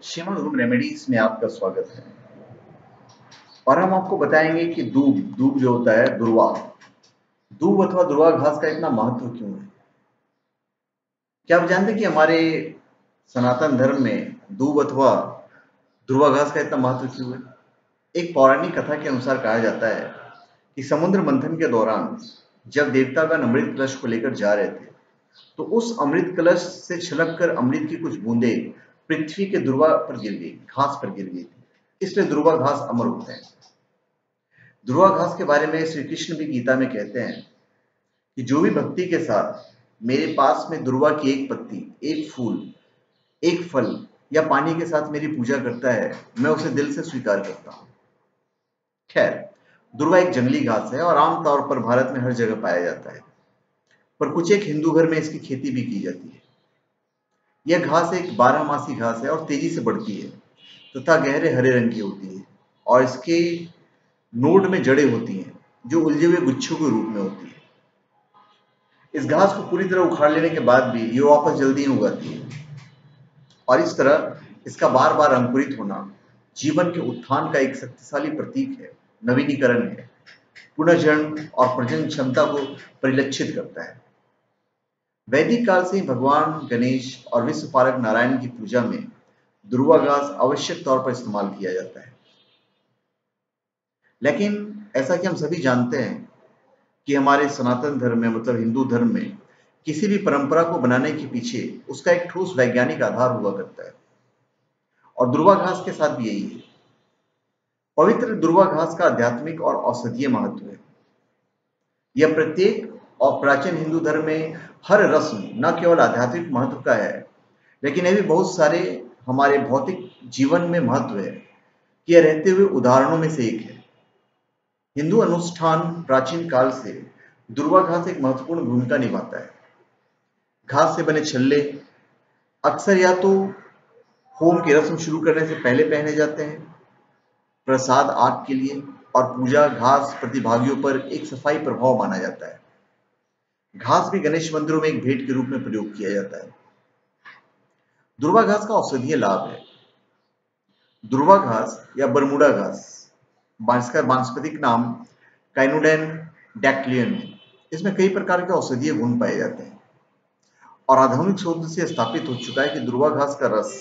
Shrimad home remedies में आपका स्वागत है। और हम आपको बताएंगे कि दूब दूब जो होता है दुर्वा, दूब अथवा दुर्वा घास का इतना महत्व क्यों है। क्या आप जानते हैं कि हमारे सनातन धर्म में दूब अथवा दुर्वा घास का इतना महत्व क्यों है। एक पौराणिक कथा के अनुसार कहा जाता है कि समुद्र मंथन के दौरान जब देवतागण अमृत कलश को लेकर जा रहे थे, तो उस अमृत कलश से छलक कर अमृत की कुछ बूंदें पृथ्वी के दुर्वा पर गिर गई, घास पर गिर गई थी। इसलिए दुर्वा घास अमर होते हैं। दुर्वा घास के बारे में श्री कृष्ण भी गीता में कहते हैं कि जो भी भक्ति के साथ मेरे पास में दुर्वा की एक पत्ती, एक फूल, एक फल या पानी के साथ मेरी पूजा करता है, मैं उसे दिल से स्वीकार करता हूं। खैर, दुर्वा एक जंगली घास है और आमतौर पर भारत में हर जगह पाया जाता है, पर कुछ एक हिंदू घर में इसकी खेती भी की जाती है। यह घास एक बारहमासी घास है और तेजी से बढ़ती है तथा गहरे हरे रंग की होती है और इसके नोड में जड़ें होती हैं जो उलझे हुए गुच्छों के रूप में होती है। इस घास को पूरी तरह उखाड़ लेने के बाद भी ये वापस जल्दी ही उगाती है और इस तरह इसका बार बार अंकुरित होना जीवन के उत्थान का एक शक्तिशाली प्रतीक है, नवीनीकरण है, पुनर्जन्म और प्रजनन क्षमता को परिलक्षित करता है। वैदिक काल से ही भगवान गणेश और विश्व पालक नारायण की पूजा में दुर्वा घास आवश्यक तौर पर इस्तेमाल किया जाता है। लेकिन ऐसा कि हम सभी जानते हैं कि हमारे सनातन धर्म में, मतलब हिंदू धर्म में, किसी भी परंपरा को बनाने के पीछे उसका एक ठोस वैज्ञानिक आधार हुआ करता है और दुर्वा घास के साथ भी यही है। पवित्र दुर्वा घास का आध्यात्मिक और औषधीय महत्व है। यह प्रत्येक और प्राचीन हिंदू धर्म में हर रस्म न केवल आध्यात्मिक महत्व का है, लेकिन यह भी बहुत सारे हमारे भौतिक जीवन में महत्व है कि यह रहते हुए उदाहरणों में से एक है। हिंदू अनुष्ठान प्राचीन काल से दुर्वा घास एक महत्वपूर्ण भूमिका निभाता है। घास से बने छल्ले अक्सर या तो होम की रस्म शुरू करने से पहले पहने जाते हैं, प्रसाद आग के लिए, और पूजा घास प्रतिभागियों पर एक सफाई प्रभाव माना जाता है। घास भी गणेश मंदिरों में एक भेंट के रूप में प्रयोग किया जाता है। दुर्वा घास का औषधीय लाभ है। दुर्वा घास या बरमूडा घास, इसका वानस्पतिक नाम काइनोडेन डैक्टिलियन है। इसमें कई प्रकार के औषधीय गुण पाए जाते हैं और आधुनिक शोध से स्थापित हो चुका है कि दुर्वा घास का रस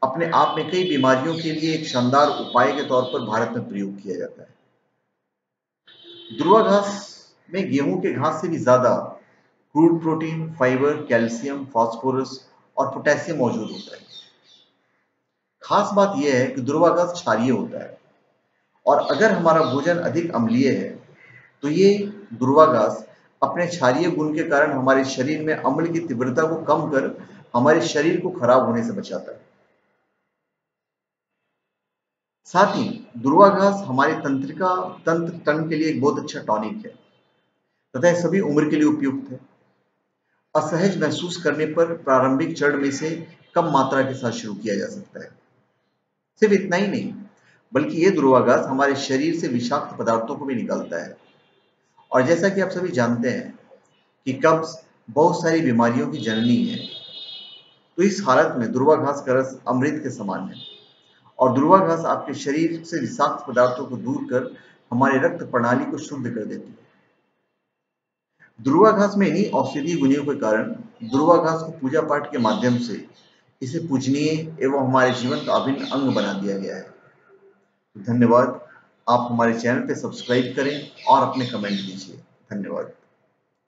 अपने आप में कई बीमारियों के लिए एक शानदार उपाय के तौर पर भारत में प्रयोग किया जाता है। दुर्वा घास में गेहूं के घास से भी ज्यादा crude protein, fibre, calcium, phosphorus और पोटेशियम मौजूद होता है। खास बात यह है कि दुर्वा घास क्षारीय होता है और अगर हमारा भोजन अधिक अम्लीय है तो ये दुर्वा घास अपने क्षारीय गुण के कारण हमारे शरीर में अम्ल की तीव्रता को कम कर हमारे शरीर को खराब होने से बचाता है। साथ ही दुर्वा घास हमारे तंत्र के लिए एक बहुत अच्छा टॉनिक है तथा यह सभी उम्र के लिए उपयुक्त है। असहज महसूस करने पर प्रारंभिक चरण में से कम मात्रा के साथ शुरू किया जा सकता है। सिर्फ इतना ही नहीं, बल्कि ये दुर्वा घास हमारे शरीर से विषाक्त पदार्थों को भी निकालता है। और जैसा कि आप सभी जानते हैं कि कब्ज बहुत सारी बीमारियों की जननी है, तो इस हालत में दुर्वा घास का रस अमृत के समान है और दुर्वा घास आपके शरीर से विषाक्त पदार्थों को दूर कर हमारे रक्त प्रणाली को शुद्ध कर देती है। दुर्वा घास में इन्हीं औषधीय गुणों के कारण दुर्वा घास को पूजा पाठ के माध्यम से इसे पूजनीय एवं हमारे जीवन का अभिन्न अंग बना दिया गया है। धन्यवाद। आप हमारे चैनल पे सब्सक्राइब करें और अपने कमेंट दीजिए। धन्यवाद।